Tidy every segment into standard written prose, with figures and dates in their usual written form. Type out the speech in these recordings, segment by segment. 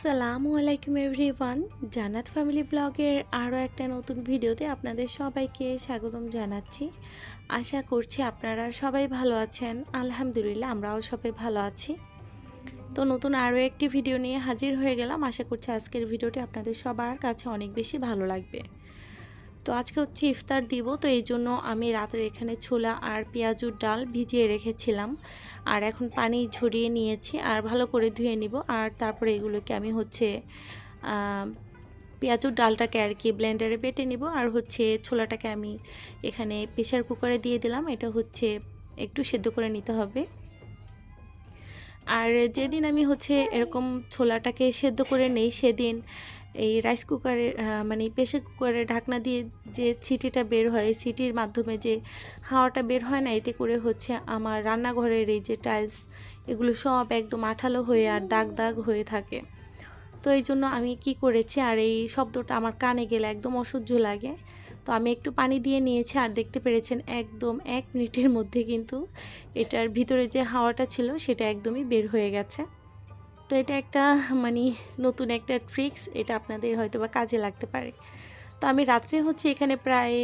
আসসালামু আলাইকুম এভরিওয়ান। জান্নাত ফ্যামিলি ব্লগের আরও একটা নতুন ভিডিওতে আপনাদের সবাইকে স্বাগতম জানাচ্ছি। আশা করছি আপনারা সবাই ভালো আছেন। আলহামদুলিল্লাহ আমরাও সবাই ভালো আছি। তো নতুন আরও একটি ভিডিও নিয়ে হাজির হয়ে গেলাম। আশা করছি আজকের ভিডিওটি আপনাদের সবার কাছে অনেক বেশি ভালো লাগবে। তো আজকে হচ্ছে ইফতার দিব, তো এই জন্য আমি রাতের এখানে ছোলা আর পেঁয়াজুর ডাল ভিজিয়ে রেখেছিলাম। আর এখন পানি ঝরিয়ে নিয়েছি আর ভালো করে ধুয়ে নিব। আর তারপরে এগুলোকে আমি হচ্ছে পেঁয়াজুর ডালটাকে আর কি ব্লেন্ডারে বেটে নিব। আর হচ্ছে ছোলাটাকে আমি এখানে প্রেসার কুকারে দিয়ে দিলাম। এটা হচ্ছে একটু সেদ্ধ করে নিতে হবে। আর যেদিন আমি হচ্ছে এরকম ছোলাটাকে সেদ্ধ করে নেই, সেদিন এই রাইস কুকারে মানে প্রেসার কুকারে ঢাকনা দিয়ে যে সিটিটা বের হয়, সিটির মাধ্যমে যে হাওয়াটা বের হয় না, এতে করে হচ্ছে আমার রান্নাঘরের এই যে টাইলস এগুলো সব একদম আঠালো হয়ে আর দাগ দাগ হয়ে থাকে। তো এই জন্য আমি কি করেছি, আর এই শব্দটা আমার কানে গেলে একদম অসহ্য লাগে। তো আমি একটু পানি দিয়ে নিয়েছি আর দেখতে পেরেছেন একদম 1 মিনিটের মধ্যে কিন্তু এটার ভিতরে যে হাওয়াটা ছিল সেটা একদমই বের হয়ে গেছে। তো এটা একটা মানে নতুন একটা ট্রিক্স, এটা আপনাদের হয়তো বা কাজে লাগতে পারে। তো আমি রাত্রে হচ্ছে এখানে প্রায়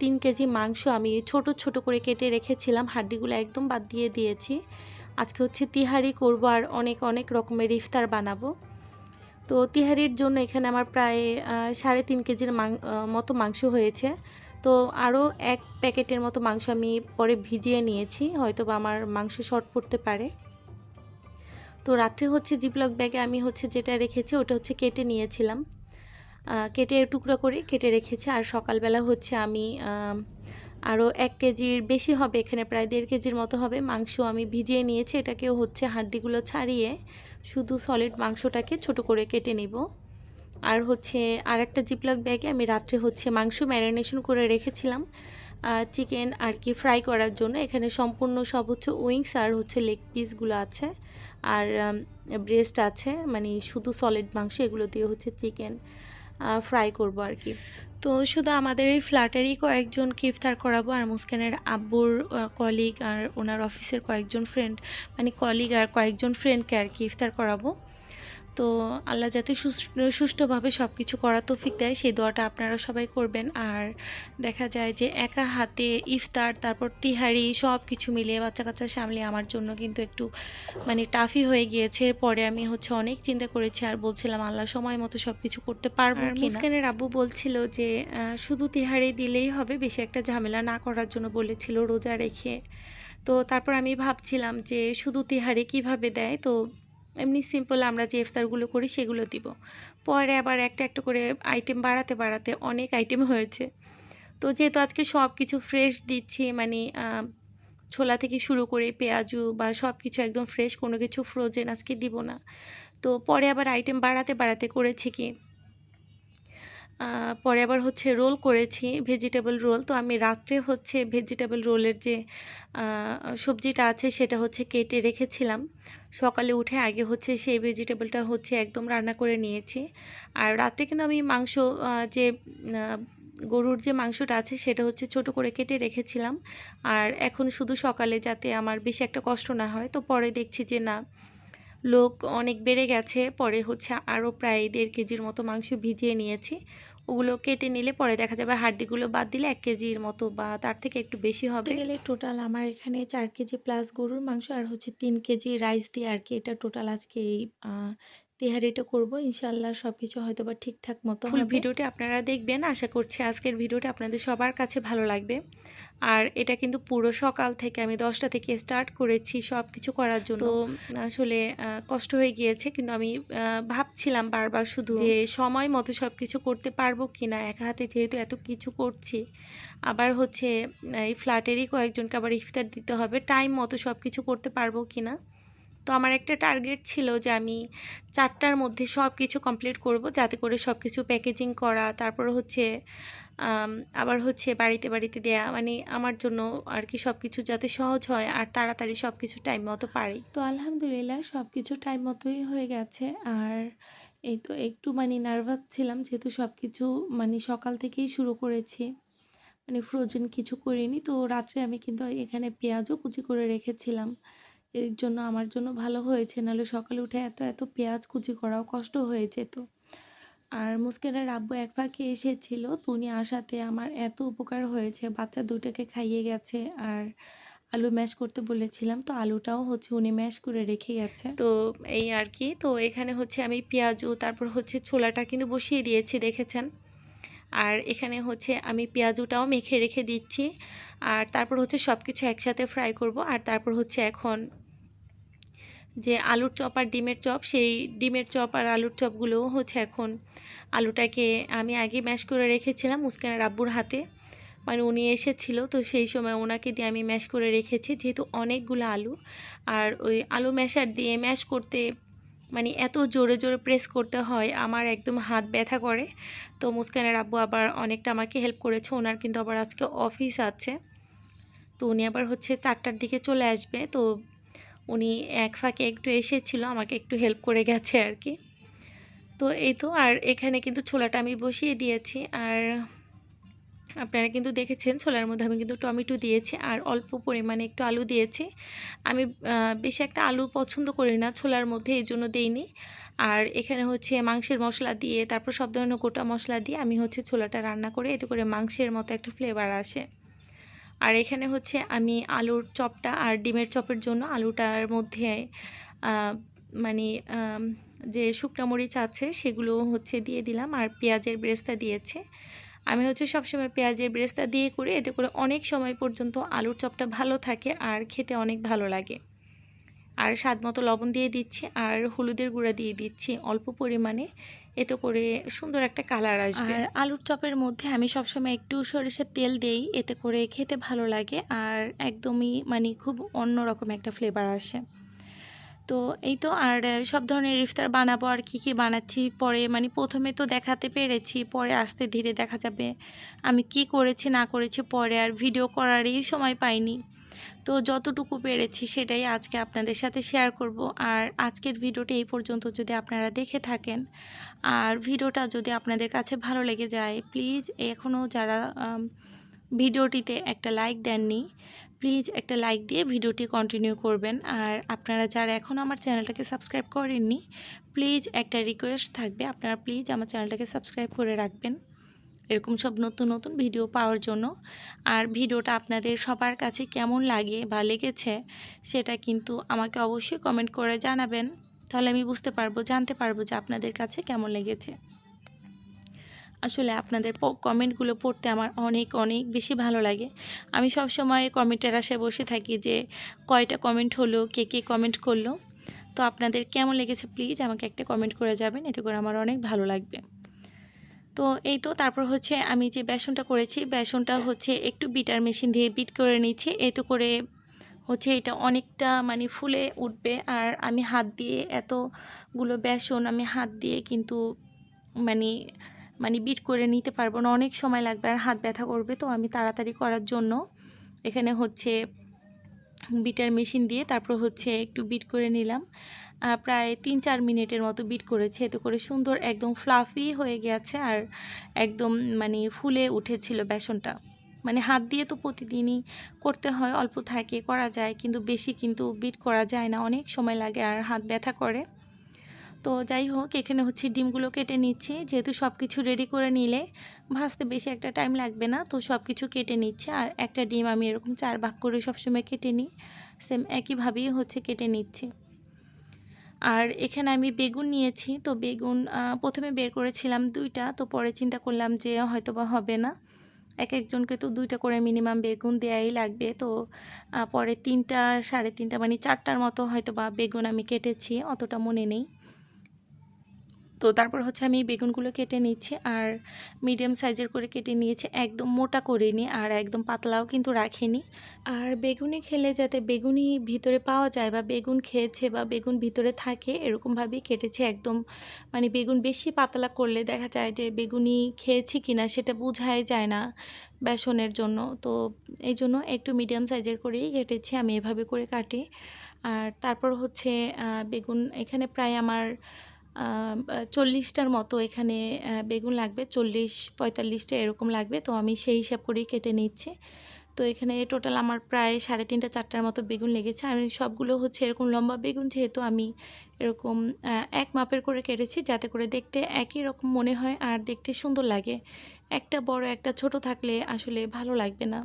3 কেজি মাংস আমি ছোট ছোট করে কেটে রেখেছিলাম, হাড্ডিগুলো একদম বাদ দিয়ে দিয়েছি। আজকে হচ্ছে তিহারি করব আর অনেক অনেক রকমের ইফতার বানাবো। তো তিহারির জন্য এখানে আমার প্রায় 3.5 কেজির মতো মাংস হয়েছে। তো আরও 1 প্যাকেটের মতো মাংস আমি পরে ভিজিয়ে নিয়েছি, হয়তো বা আমার মাংস শর্ট পড়তে পারে। তো রাত্রে হচ্ছে জিপলক ব্যাগে আমি হচ্ছে যেটা রেখেছি ওটা হচ্ছে কেটে নিয়েছিলাম, কেটে টুকরো করে কেটে রেখেছি। আর সকালবেলা হচ্ছে আমি আরও 1 কেজির বেশি হবে, এখানে প্রায় 1.5 কেজির মতো হবে মাংস আমি ভিজিয়ে নিয়েছি। এটাকেও হচ্ছে হাড্ডিগুলো ছাড়িয়ে শুধু সলিড মাংসটাকে ছোট করে কেটে নিব। আর হচ্ছে আরেকটা জিপলক ব্যাগে আমি রাত্রে হচ্ছে মাংস ম্যারিনেশন করে রেখেছিলাম চিকেন আর কি ফ্রাই করার জন্য। এখানে সম্পূর্ণ সব হচ্ছে উইংস আর হচ্ছে লেগ পিসগুলো আছে, আর ব্রেস্ট আছে, মানে শুধু সলিড মাংস, এগুলো দিয়ে হচ্ছে চিকেন ফ্রাই করব আর কি। তো শুধু আমাদের এই ফ্ল্যাটেরই কয়েকজনকে ইফতার করাবো, আর মুস্কানের আব্বুর কলিগ আর ওনার অফিসের কয়েকজন ফ্রেন্ড, মানে কলিগ আর কয়েকজন ফ্রেন্ডকে আর কি ইফতার করাবো। তো আল্লাহ যাতে সুষ্ঠুভাবে সব কিছু করার তৌফিক দেয়, সেই দোয়াটা আপনারা সবাই করবেন। আর দেখা যায় যে একা হাতে ইফতার তারপর তিহারি সব কিছু মিলিয়ে বাচ্চা কাচ্চা সামলিয়ে আমার জন্য কিন্তু একটু মানে টাফই হয়ে গিয়েছে। পরে আমি হচ্ছে অনেক চিন্তা করেছি আর বলছিলাম আল্লাহ সময় মতো সব কিছু করতে পারবো কি না। মুস্কানের আব্বু বলছিল যে শুধু তিহারি দিলেই হবে, বেশি একটা ঝামেলা না করার জন্য বলেছিল রোজা রেখে। তো তারপর আমি ভাবছিলাম যে শুধু তিহারি কিভাবে দেয়, তো এমনি সিম্পল আমরা যে ইফতারগুলো করি সেগুলো দিব। পরে আবার একটা একটা করে আইটেম বাড়াতে বাড়াতে অনেক আইটেম হয়েছে। তো যেহেতু আজকে সব কিছু ফ্রেশ দিচ্ছি, মানে ছোলা থেকে শুরু করে পেঁয়াজু বা সব কিছু একদম ফ্রেশ, কোনো কিছু ফ্রোজেন আজকে দিব না। তো পরে আবার আইটেম বাড়াতে বাড়াতে করেছি কি, পরে আবার হচ্ছে রোল করেছি, ভেজিটেবল রোল। তো আমি রাত্রে হচ্ছে ভেজিটেবল রোলের যে সবজিটা আছে সেটা হচ্ছে কেটে রেখেছিলাম, সকালে উঠে আগে হচ্ছে সেই ভেজিটেবলটা হচ্ছে একদম রান্না করে নিয়েছি। আর রাত্রে কিন্তু আমি মাংস যে গরুর যে মাংসটা আছে সেটা হচ্ছে ছোট করে কেটে রেখেছিলাম। আর এখন শুধু সকালে যাতে আমার বেশি একটা কষ্ট না হয়, তো পরে দেখছি যে না, লোক অনেক বেড়ে গেছে, পরে হচ্ছে আরও প্রায় 1.5 কেজির মতো মাংস ভিজিয়ে নিয়েছি। ওগুলো কেটে নিলে পরে দেখা যাবে হাড্ডিগুলো বাদ দিলে 1 কেজির মতো বা তার থেকে একটু বেশি হবে। গেলে টোটাল আমার এখানে 4 কেজি প্লাস গরুর মাংস আর হচ্ছে 3 কেজি রাইস দিয়ে আর কি, এটা টোটাল আজকে এই তেহারিটা করব। ইনশাল্লাহ সব কিছু হয়তো বা ঠিকঠাক মতো ফুল ভিডিওটি আপনারা দেখবেন। আশা করছি আজকের ভিডিওটি আপনাদের সবার কাছে ভালো লাগবে। আর এটা কিন্তু পুরো সকাল থেকে আমি 10টা থেকে স্টার্ট করেছি সব কিছু করার জন্য। তো আসলে কষ্ট হয়ে গিয়েছে, কিন্তু আমি ভাবছিলাম বারবার শুধু যে সময় মতো সব কিছু করতে পারবো কি না, একা হাতে যেহেতু এত কিছু করছি। আবার হচ্ছে এই ফ্ল্যাটেরই কয়েকজনকে আবার ইফতার দিতে হবে, টাইম মতো সব কিছু করতে পারবো কি না। তো আমার একটা টার্গেট ছিল যে আমি 4টার মধ্যে সব কিছু কমপ্লিট করব, যাতে করে সব কিছু প্যাকেজিং করা, তারপর হচ্ছে আবার হচ্ছে বাড়িতে বাড়িতে দেয়া, মানে আমার জন্য আর কি সব কিছু যাতে সহজ হয় আর তাড়াতাড়ি সব কিছু টাইম মতো পারি। তো আলহামদুলিল্লাহ সব কিছু টাইম মতোই হয়ে গেছে। আর এই তো একটু মানে নার্ভাস ছিলাম, যেহেতু সব কিছু মানে সকাল থেকেই শুরু করেছি, মানে ফ্রোজেন কিছু করিনি। তো রাত্রে আমি কিন্তু এখানে পেঁয়াজও কুচি করে রেখেছিলাম, এর জন্য আমার জন্য ভালো হয়েছে, নাহলে সকালে উঠে এত এত পেঁয়াজ কুচি করাও কষ্ট হয়ে যেত। আর মুস্কানের আব্বু এক ফাঁকে এসেছিল, তো উনি আসাতে আমার এত উপকার হয়েছে, বাচ্চা দুটোকে খাইয়ে গেছে। আর আলু ম্যাশ করতে বলেছিলাম, তো আলুটাও হচ্ছে উনি ম্যাশ করে রেখে গেছে। তো এই আর কি। তো এখানে হচ্ছে আমি পেঁয়াজু তারপর হচ্ছে ছোলাটা কিন্তু বসিয়ে দিয়েছি, দেখেছেন। আর এখানে হচ্ছে আমি পেঁয়াজুটাও মেখে রেখে দিচ্ছি। আর তারপর হচ্ছে সব কিছু একসাথে ফ্রাই করব। আর তারপর হচ্ছে এখন যে আলুর চপ আর ডিমের চপ, সেই ডিমের চপ আর আলুর চপগুলোও হচ্ছে এখন আলুটাকে আমি আগে ম্যাশ করে রেখেছিলাম মুস্কানের আব্বুর হাতে, মানে উনি এসেছিল, তো সেই সময় ওনাকে দিয়ে আমি ম্যাশ করে রেখেছি, যেহেতু অনেকগুলো আলু। আর ওই আলু ম্যাশার দিয়ে ম্যাশ করতে মানে এত জোরে জোরে প্রেস করতে হয়, আমার একদম হাত ব্যথা করে। তো মুস্কানের আব্বু আবার অনেকটা আমাকে হেল্প করেছে, ওনার কিন্তু আবার আজকে অফিস আছে, তো উনি আবার হচ্ছে 4টার দিকে চলে আসবে। তো উনি এক ফাঁকে একটু এসেছিল, আমাকে একটু হেল্প করে গেছে আর কি। তো এই তো, আর এখানে কিন্তু ছোলাটা আমি বসিয়ে দিয়েছি। আর আপনারা কিন্তু দেখেছেন ছোলার মধ্যে আমি কিন্তু টমেটো দিয়েছি আর অল্প পরিমাণে একটু আলু দিয়েছি। আমি বেশি একটা আলু পছন্দ করি না ছোলার মধ্যে, এই জন্য দিইনি। আর এখানে হচ্ছে মাংসের মশলা দিয়ে, তারপর সব ধরনের গোটা মশলা দিয়ে আমি হচ্ছে ছোলাটা রান্না করে, এতে করে মাংসের মতো একটা ফ্লেভার আসে। আর এখানে হচ্ছে আমি আলুর চপটা আর ডিমের চপের জন্য আলুটার মধ্যে মানে যে শুকনো মরিচ আছে সেগুলো হচ্ছে দিয়ে দিলাম, আর পেঁয়াজের ব্রেস্তা দিয়েছে। আমি হচ্ছে সবসময় পেঁয়াজের ব্রেস্তা দিয়ে করি, এতে করে অনেক সময় পর্যন্ত আলুর চপটা ভালো থাকে আর খেতে অনেক ভালো লাগে। আর স্বাদ মতো লবণ দিয়ে দিচ্ছি আর হলুদের গুঁড়া দিয়ে দিচ্ছি অল্প পরিমাণে, এতে করে সুন্দর একটা কালার আসবে। আর আলুর চপের মধ্যে আমি সবসময় একটু সরিষার তেল দেই, এতে করে খেতে ভালো লাগে আর একদমই মানে খুব অন্যরকম একটা ফ্লেভার আসে। তো এই তো, আর সব ধরনের ইফতার বানাবো আর কি বানাচ্ছি পরে, মানে প্রথমে তো দেখাতে পেরেছি, পরে আস্তে ধীরে দেখা যাবে আমি কি করেছি না করেছি, পরে আর ভিডিও করারই সময় পাইনি। তো যতটুকু পেরেছি সেটাই আজকে আপনাদের সাথে শেয়ার করব। আর আজকের ভিডিওটা এই পর্যন্ত যদি আপনারা দেখে থাকেন আর ভিডিওটা যদি আপনাদের কাছে ভালো লেগে যায়, প্লিজ এখনও যারা ভিডিওটিতে একটা লাইক দেননি, প্লিজ একটা লাইক দিয়ে ভিডিওটি কন্টিনিউ করবেন। আর আপনারা যারা এখন আমার চ্যানেলটাকে সাবস্ক্রাইব করেননি, প্লিজ একটা রিকোয়েস্ট থাকবে, আপনারা প্লিজ আমার চ্যানেলটাকে সাবস্ক্রাইব করে রাখবেন এরকম সব নতুন নতুন ভিডিও পাওয়ার জন্য। আর ভিডিওটা আপনাদের সবার কাছে কেমন লাগে বা লেগেছে সেটা কিন্তু আমাকে অবশ্যই কমেন্ট করে জানাবেন, তাহলে আমি বুঝতে পারবো, জানতে পারবো যে আপনাদের কাছে কেমন লেগেছে। আসলে আপনাদের কমেন্টগুলো পড়তে আমার অনেক অনেক বেশি ভালো লাগে। আমি সব সময় কমেন্টের আশায় বসে থাকি যে কয়টা কমেন্ট হলো, কে কে কমেন্ট করলো। তো আপনাদের কেমন লেগেছে প্লিজ আমাকে একটা কমেন্ট করে যাবেন, এতে করে আমার অনেক ভালো লাগবে। তো এই তো, তারপর হচ্ছে আমি যে বেসনটা করেছি, বেসনটা হচ্ছে একটু বিটার মেশিন দিয়ে বিট করে নিচ্ছি, এতে করে হচ্ছে এটা অনেকটা মানে ফুলে উঠবে। আর আমি হাত দিয়ে এতগুলো বেসন আমি হাত দিয়ে কিন্তু মানে মানে বিট করে নিতে পারবো না, অনেক সময় লাগবে আর হাত ব্যথা করবে। তো আমি তাড়াতাড়ি করার জন্য এখানে হচ্ছে বিটার মেশিন দিয়ে তারপর হচ্ছে একটু বিট করে নিলাম। প্রায় 3-4 মিনিটের মতো বিট করেছে, এতে করে সুন্দর একদম ফ্লাফি হয়ে গেছে আর একদম মানে ফুলে উঠেছিল বেসনটা। মানে হাত দিয়ে তো প্রতিদিনই করতে হয়, অল্প থাকে করা যায়, কিন্তু বেশি কিন্তু বিট করা যায় না, অনেক সময় লাগে আর হাত ব্যথা করে। তো যাই হোক, এখানে হচ্ছে ডিমগুলো কেটে নিচ্ছি, যেহেতু সব কিছু রেডি করে নিলে ভাজতে বেশি একটা টাইম লাগবে না, তো সব কিছু কেটে নিচ্ছে। আর একটা ডিম আমি এরকম 4 ভাগ করে সবসময় কেটে নিই, সেম একইভাবেই হচ্ছে কেটে নিচ্ছি। আর এখানে আমি বেগুন নিয়েছি, তো বেগুন প্রথমে বের করেছিলাম 2টা, তো পরে চিন্তা করলাম যে হয়তোবা হবে না, এক একজনকে তো 2টা করে মিনিমাম বেগুন দেয়াই লাগবে। তো পরে 3টা 3.5টা মানে 4টার মতো হয়তোবা বেগুন আমি কেটেছি, অতটা মনে নেই। তো তারপর হচ্ছে আমি বেগুনগুলো কেটে নিচ্ছি আর মিডিয়াম সাইজের করে কেটে নিয়েছি, একদম মোটা করিনি আর একদম পাতলাও কিন্তু রাখিনি। আর বেগুনি খেলে যাতে বেগুনি ভিতরে পাওয়া যায় বা বেগুন খেয়েছে বা বেগুন ভিতরে থাকে এরকমভাবেই কেটেছি, একদম মানে বেগুন বেশি পাতলা করলে দেখা যায় যে বেগুনি খেয়েছি কিনা সেটা বোঝাই যায় না বেসনের জন্য। তো এই জন্য একটু মিডিয়াম সাইজের করেই কেটেছি, আমি এভাবে করে কাটি। আর তারপর হচ্ছে বেগুন এখানে প্রায় আমার 40টার মতো এখানে বেগুন লাগবে, 40-45টা এরকম লাগবে, তো আমি সেই হিসাব করেই কেটে নিচ্ছি। তো এখানে টোটাল আমার প্রায় 3.5 4টার মতো বেগুন লেগেছে। আমি সবগুলো হচ্ছে এরকম লম্বা বেগুন, যেহেতু আমি এরকম এক মাপের করে কেটেছি, যাতে করে দেখতে একই রকম মনে হয় আর দেখতে সুন্দর লাগে। একটা বড় একটা ছোট থাকলে আসলে ভালো লাগবে না।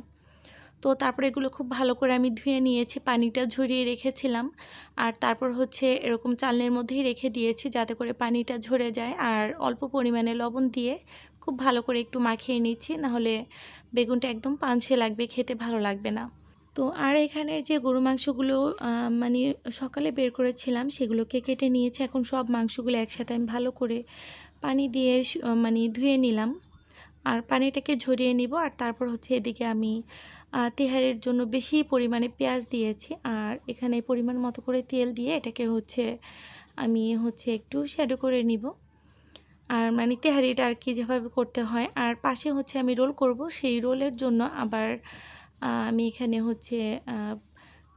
তো তারপরে এগুলো খুব ভালো করে আমি ধুয়ে নিয়েছি, পানিটা ঝরিয়ে রেখেছিলাম। আর তারপর হচ্ছে এরকম চালনির মধ্যেই রেখে দিয়েছি, যাতে করে পানিটা ঝরে যায়। আর অল্প পরিমাণে লবণ দিয়ে খুব ভালো করে একটু মাখিয়ে নিচ্ছি, নাহলে বেগুনটা একদম পানসে লাগবে, খেতে ভালো লাগবে না। তো আর এখানে যে গরু মাংসগুলো মানে সকালে বের করেছিলাম, সেগুলোকে কেটে নিয়েছি। এখন সব মাংসগুলো একসাথে আমি ভালো করে পানি দিয়ে মানে ধুয়ে নিলাম। আর পানিটাকে ঝরিয়ে নিব। আর তারপর হচ্ছে এদিকে আমি তেহারির জন্য বেশি পরিমাণে পেঁয়াজ দিয়েছি। আর এখানে পরিমাণ মতো করে তেল দিয়ে এটাকে হচ্ছে আমি হচ্ছে একটু শ্যাডো করে নিব। আর মানে তেহারিটা আর কি যেভাবে করতে হয়। আর পাশে হচ্ছে আমি রোল করব, সেই রোলের জন্য আবার আমি এখানে হচ্ছে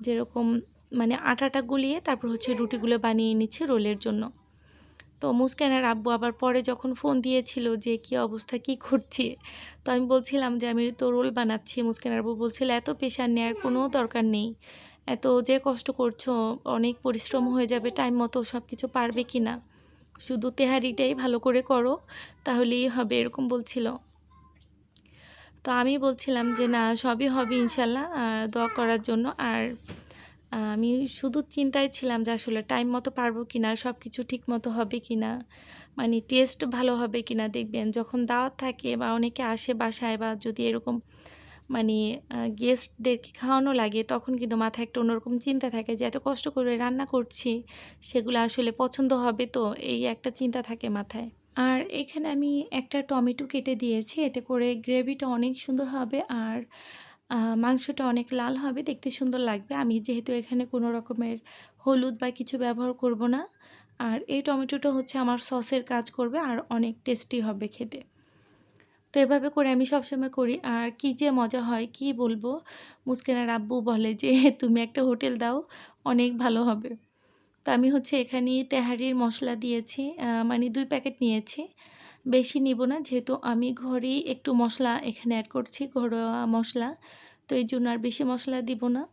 যেরকম মানে আটাটা গুলিয়ে তারপর হচ্ছে রুটিগুলো বানিয়ে নিচ্ছি রোলের জন্য। তো মুস্কানের আব্বু আবার পরে যখন ফোন দিয়েছিল যে কী অবস্থা, কী করছি, তো আমি বলছিলাম যে আমি তো রোল বানাচ্ছি। মুস্কানের আব্বু বলছিল এত প্রেশার নেওয়ার কোনো দরকার নেই, এত যে কষ্ট করছো, অনেক পরিশ্রম হয়ে যাবে, টাইম মতো সব কিছু পারবে কি না, শুধু তেহারিটাই ভালো করে করো তাহলেই হবে, এরকম বলছিল। তো আমি বলছিলাম যে না, সবই হবে ইনশাল্লাহ, দোয়া করার জন্য। আর আমি শুধু চিন্তায় ছিলাম যে আসলে টাইম মতো পারবো কি না, সব কিছু ঠিক মতো হবে কি না, মানে টেস্ট ভালো হবে কি না। দেখবেন যখন দাওয়াত থাকে বা অনেকে আসে বাসায়, বা যদি এরকম মানে গেস্টদেরকে খাওয়ানো লাগে, তখন কিন্তু মাথায় একটা অন্যরকম চিন্তা থাকে যে এত কষ্ট করে রান্না করছি, সেগুলো আসলে পছন্দ হবে তো, এই একটা চিন্তা থাকে মাথায়। আর এখানে আমি একটা টমেটো কেটে দিয়েছি, এতে করে গ্রেভিটা অনেক সুন্দর হবে। আর মাংসটা অনেক লাল হবে, দেখতে সুন্দর লাগবে। আমি যেহেতু এখানে কোনো রকমের হলুদ বা কিছু ব্যবহার করব না, আর এই টমেটোটা হচ্ছে আমার সসের কাজ করবে আর অনেক টেস্টি হবে খেতে। তো এভাবে করে আমি সবসময় করি। আর কি যে মজা হয় কি বলবো, মুস্কানের আব্বু বলে যে তুমি একটা হোটেল দাও, অনেক ভালো হবে। তো আমি হচ্ছে এখানে তেহারির মশলা দিয়েছি, মানে 2 প্যাকেট নিয়েছি, বেশি নিব না, যেহেতু আমি ঘরেই একটু মশলা এখানে অ্যাড করছি, ঘরোয়া মশলা। তো এই জন্য আর বেশি মশলা দিব না।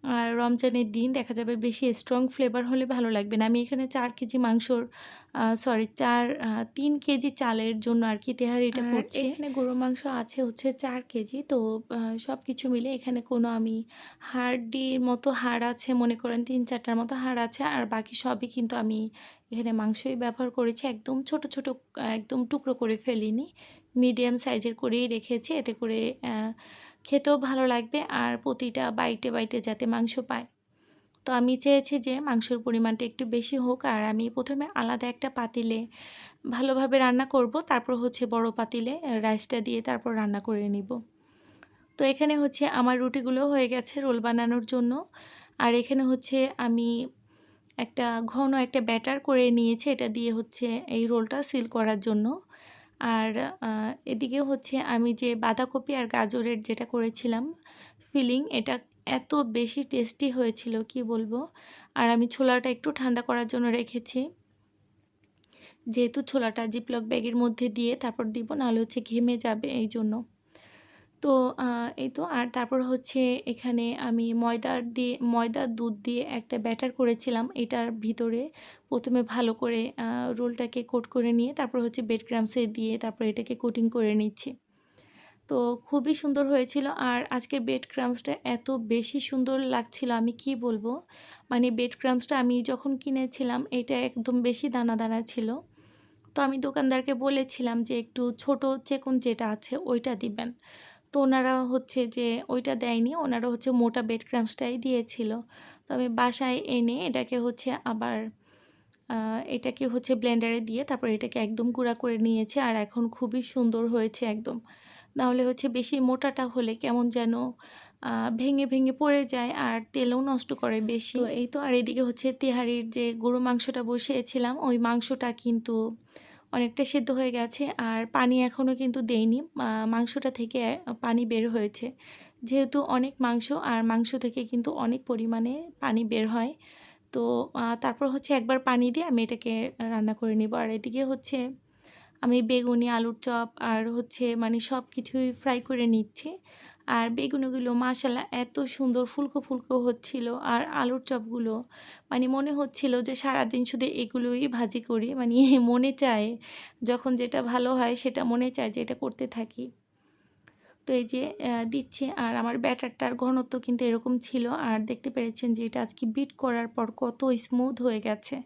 আর রমজানের দিন দেখা যাবে বেশি স্ট্রং ফ্লেভার হলে ভালো লাগবে না। আমি এখানে 4 কেজি মাংসর সরি 3 কেজি চালের জন্য আর কি তেহারিটা করছি। এখানে গরুর মাংস আছে হচ্ছে 4 কেজি। তো সব কিছু মিলে এখানে কোনো আমি হাড়ির মতো হাড় আছে, মনে করেন 3-4টার মতো হাড় আছে। আর বাকি সবই কিন্তু আমি এখানে মাংসই ব্যবহার করেছি। একদম ছোট, ছোট একদম টুকরো করে ফেলিনি। মিডিয়াম সাইজের করেই রেখেছি, এতে করে খেতেও ভালো লাগবে আর প্রতিটা বাইটে, বাইটে যাতে মাংস পায়। তো আমি চেয়েছি যে মাংসের পরিমাণটা একটু বেশি হোক। আর আমি প্রথমে আলাদা একটা পাতিলে ভালোভাবে রান্না করব, তারপর হচ্ছে বড় পাতিলে রাইসটা দিয়ে তারপর রান্না করে নিব। তো এখানে হচ্ছে আমার রুটিগুলো হয়ে গেছে রোল বানানোর জন্য। আর এখানে হচ্ছে আমি একটা ঘন একটা ব্যাটার করে নিয়েছি, এটা দিয়ে হচ্ছে এই রোলটা সিল করার জন্য। আর এদিকে হচ্ছে আমি যে বাঁধাকপি আর গাজরের যেটা করেছিলাম ফিলিং, এটা এত বেশি টেস্টি হয়েছিল কি বলবো। আর আমি ছোলাটা একটু ঠান্ডা করার জন্য রেখেছি, যেহেতু ছোলাটা জিপলক ব্যাগের মধ্যে দিয়ে তারপর দিব, নাহলে হচ্ছে ঘেমে যাবে এই জন্য। তো এই তো। আর তারপর হচ্ছে এখানে আমি ময়দা দুধ দিয়ে একটা ব্যাটার করেছিলাম। এটার ভিতরে প্রথমে ভালো করে রোলটাকে কোট করে নিয়ে তারপর হচ্ছে ব্রেড ক্রাম্বসে দিয়ে তারপর এটাকে কোটিং করে নিচ্ছি। তো খুবই সুন্দর হয়েছিল। আর আজকের ব্রেড ক্রাম্বসটা এত বেশি সুন্দর লাগছিল, আমি কি বলবো। মানে ব্রেড ক্রাম্বসটা আমি যখন কিনেছিলাম এটা একদম বেশি দানা দানা ছিল। তো আমি দোকানদারকে বলেছিলাম যে একটু ছোট চেকুন যেটা আছে ওইটা দিবেন। তো ওনারা হচ্ছে যে ওইটা দেয়নি, ওনারা হচ্ছে মোটা ব্রেড ক্রাম্বসটাই দিয়েছিল। তো আমি বাসায় এনে এটাকে হচ্ছে আবার এটাকে হচ্ছে ব্লেন্ডারে দিয়ে তারপর এটাকে একদম গুঁড়া করে নিয়েছি। আর এখন খুবই সুন্দর হয়েছে একদম। নাহলে হচ্ছে বেশি মোটাটা হলে কেমন যেন ভেঙে ভেঙে পড়ে যায় আর তেলও নষ্ট করে বেশি। তো এই তো। আর এদিকে হচ্ছে তেহারির যে গরু মাংসটা বসিয়েছিলাম, ওই মাংসটা কিন্তু অনেকটা সেদ্ধ হয়ে গেছে। আর পানি এখনও কিন্তু দেইনি, মাংসটা থেকে পানি বের হয়েছে, যেহেতু অনেক মাংস আর মাংস থেকে কিন্তু অনেক পরিমাণে পানি বের হয়। তো তারপর হচ্ছে একবার পানি দিয়ে আমি এটাকে রান্না করে নিব। আর এদিকে হচ্ছে আমি বেগুনি, আলুর চপ আর হচ্ছে মানে সব কিছুই ফ্রাই করে নিচ্ছি। আর বেগুনিগুলো মাশাআল্লাহ এত সুন্দর ফুলকো, ফুলকো হচ্ছিল। আর আলুর চপগুলো মানে মনে হচ্ছিল যে সারাদিন শুধু এগুলোই ভাজি করি। মানে মনে চায় যখন যেটা ভালো হয় সেটা মনে চায় যে এটা করতে থাকি। তো এই যে দিচ্ছি আর আমার ব্যাটারটার ঘনত্ব কিন্তু এরকম ছিল। আর দেখতে পেরেছেন যে এটা আজকে বিট করার পর কত স্মুথ হয়ে গেছে।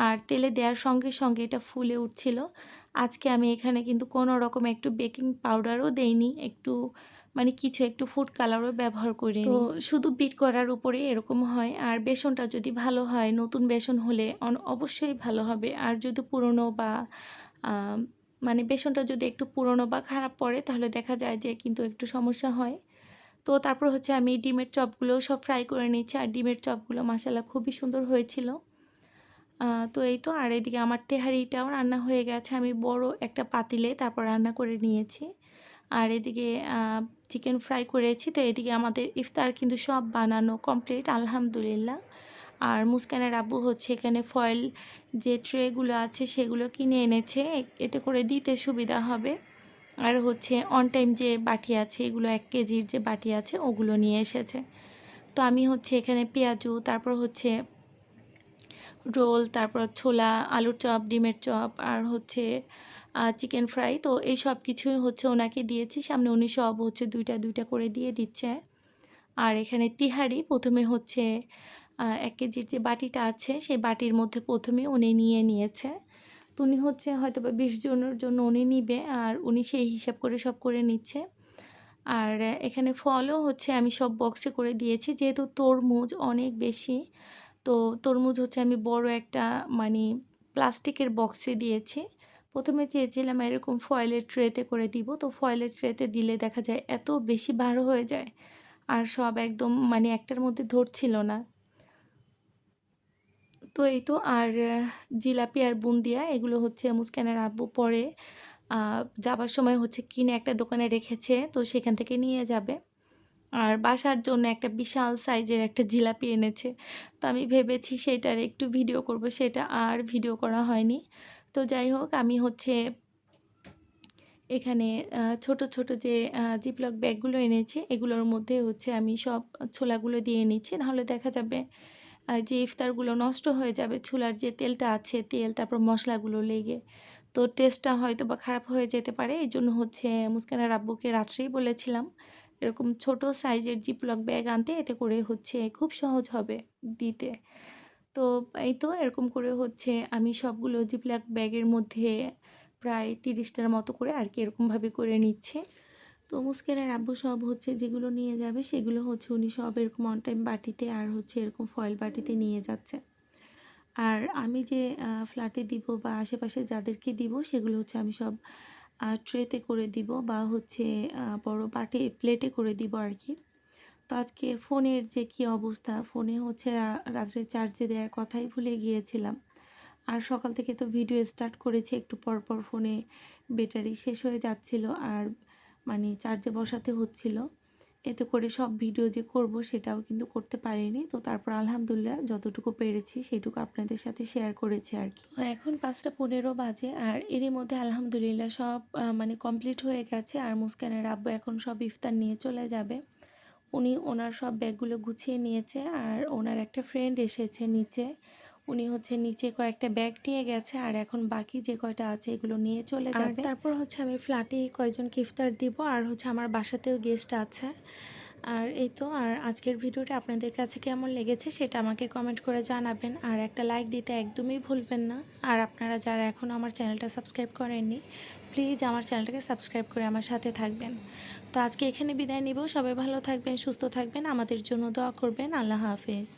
আর তেলে দেওয়ার সঙ্গে, সঙ্গে এটা ফুলে উঠছিল। আজকে আমি এখানে কিন্তু কোনো রকম একটু বেকিং পাউডারও দেইনি। একটু মানে কিছু একটু ফুড কালারও ব্যবহার করিনি। তো শুধু বিট করার উপরেই এরকম হয়। আর বেসনটা যদি ভালো হয়, নতুন বেসন হলে অবশ্যই ভালো হবে। আর যদি পুরনো বা আ মানে বেসনটা যদি একটু পুরনো বা খারাপ পড়ে তাহলে দেখা যায় যে কিন্তু একটু সমস্যা হয়। তো তারপর হচ্ছে আমি ডিমের চপগুলোও সব ফ্রাই করে নিচ্ছি। আর ডিমের চপগুলো মাশাআল্লাহ খুবই সুন্দর হয়েছিল। তো এই তো আর এদিকে আমার তেহারিটাও রান্না হয়ে গেছে। আমি বড় একটা পাতিলে তারপর রান্না করে নিয়েছি। আর এদিকে আ চিকেন ফ্রাই করেছি। তো এদিকে আমাদের ইফতার কিন্তু সব বানানো কমপ্লিট আলহামদুলিল্লাহ। আর মুস্কানের আব্বু হচ্ছে এখানে ফয়েল যে ট্রেগুলো আছে সেগুলো কিনে এনেছে। এতে করে দিতে সুবিধা হবে। আর হচ্ছে অন টাইম যে বাটি আছে এগুলো ১ কেজির যে বাটি আছে ওগুলো নিয়ে এসেছে। তো আমি হচ্ছে এখানে পেঁয়াজু, তারপর হচ্ছে রোল, তারপর ছোলা, আলুর চপ, ডিমের চপ আর হচ্ছে চিকেন ফ্রাই। তো এই সব কিছুই হচ্ছে ওনাকে দিয়েছি। সামনে উনি সব হচ্ছে ২টা ২টা করে দিয়ে দিচ্ছে। আর এখানে তিহারি ১ম এ হচ্ছে ১ কেজির যে বাটিটা আছে সেই বাটির মধ্যে ১ম এ উনি নিয়ে নিয়েছে। তো উনি হচ্ছে হয়তোবা ২০ জনের জন্য উনি নিবে আর উনি সেই হিসাব করে সব করে নিচ্ছে। আর এখানে ফলও হচ্ছে আমি সব বক্সে করে দিয়েছি। যেহেতু তরমুজ অনেক বেশি, তো তরমুজ হচ্ছে আমি বড় একটা মানে প্লাস্টিকের বক্সে দিয়েছি। ১ম এ চেয়েছিলাম এরকম ফয়েলের ট্রেতে করে দিব। তো ফয়েলের ট্রেতে দিলে দেখা যায় এত বেশি ভার হয়ে যায়। আর সব একদম মানে একটার মধ্যে ধরছিল না। তো এই তো আর জিলাপি আর বুন্দিয়া এগুলো হচ্ছে মুস্কানের আব্বু পরে আ যাবার সময় হচ্ছে কিনে একটা দোকানে রেখেছে। তো সেখান থেকে নিয়ে যাবে। আর বাসার জন্য একটা বিশাল সাইজের একটা জিলাপি এনেছে। তো আমি ভেবেছি সেটার একটু ভিডিও করব, সেটা আর ভিডিও করা হয়নি। তো যাই হোক আমি হচ্ছে এখানে ছোট, ছোট যে জিপলক ব্যাগগুলো এনেছি এগুলোর মধ্যে হচ্ছে আমি সব ছোলাগুলো দিয়ে নিচ্ছি। নাহলে দেখা যাবে যে ইফতারগুলো নষ্ট হয়ে যাবে। ছোলার যে তেলটা আছে, তেল তারপর মশলাগুলো লেগে। তো টেস্টটা হয়তোবা খারাপ হয়ে যেতে পারে। এজন্য হচ্ছে মুস্কানের আব্বুকে রাত্রেই বলেছিলাম এরকম ছোট সাইজের জিপলক ব্যাগ আনতে। এতে করে হচ্ছে খুব সহজ হবে দিতে। তো এই তো এরকম করে হচ্ছে আমি সবগুলো জিপলক ব্যাগের মধ্যে প্রায় ৩০ টার মতো করে আরকি এরকমভাবে করে নিচ্ছি। তো মুস্কানের আব্বু সব হচ্ছে যেগুলো নিয়ে যাবে সেগুলো হচ্ছে উনি সব এরকম অন টাইম বাটিতে আর হচ্ছে এরকম ফয়েল বাটিতে নিয়ে যাচ্ছে। আর আমি যে ফ্ল্যাটে দিব বা আশেপাশে যাদেরকে দিব সেগুলো হচ্ছে আমি সব ট্রেতে করে দিব বা হচ্ছে বড় প্লেটে করে দিব আরকি। তো আজকে ফোনের যে কী অবস্থা, ফোনে হচ্ছে রাত্রে চার্জে দেওয়ার কথাই ভুলে গিয়েছিলাম। আর সকাল থেকে তো ভিডিও স্টার্ট করেছি, একটু পর, পর ফোনে ব্যাটারি শেষ হয়ে যাচ্ছিল আর মানে চার্জে বসাতে হচ্ছিল। এতে করে সব ভিডিও যে করব সেটাও কিন্তু করতে পারিনি। তো তারপর আলহামদুলিল্লাহ যতটুকু পেরেছি সেটুকু আপনাদের সাথে শেয়ার করেছি আরকি। তো এখন ৫টা ১৫ বাজে আর এরই মধ্যে আলহামদুলিল্লাহ সব মানে কমপ্লিট হয়ে গেছে। আর মুস্কানের আব্বু এখন সব ইফতার নিয়ে চলে যাবে। উনি ওনার সব ব্যাগগুলো গুছিয়ে নিয়েছে আর ওনার একটা ফ্রেন্ড এসেছে নিচে। উনি হচ্ছে নিচে কয়েকটা ব্যাগ নিয়ে গেছে আর এখন বাকি যে কয়টা আছে এগুলো নিয়ে চলে যাবে। আর তারপর হচ্ছে আমি ফ্ল্যাটেই কয়েকজনকে ইফতার দিব আর হচ্ছে আমার বাসাতেও গেস্ট আছে। আর এই তো আর আজকের ভিডিওটা আপনাদের কাছে কেমন লেগেছে সেটা আমাকে কমেন্ট করে জানাবেন। আর একটা লাইক দিতে একদমই ভুলবেন না। আর আপনারা যারা এখনও আমার চ্যানেলটা সাবস্ক্রাইব করেননি, প্লিজ আমার চ্যানেলটাকে সাবস্ক্রাইব করে আমার সাথে থাকবেন। তো আজকে এখানে বিদায় নিব। সবাই ভালো থাকবেন, সুস্থ থাকবেন, আমাদের জন্য দোয়া করবেন। আল্লাহ হাফেজ।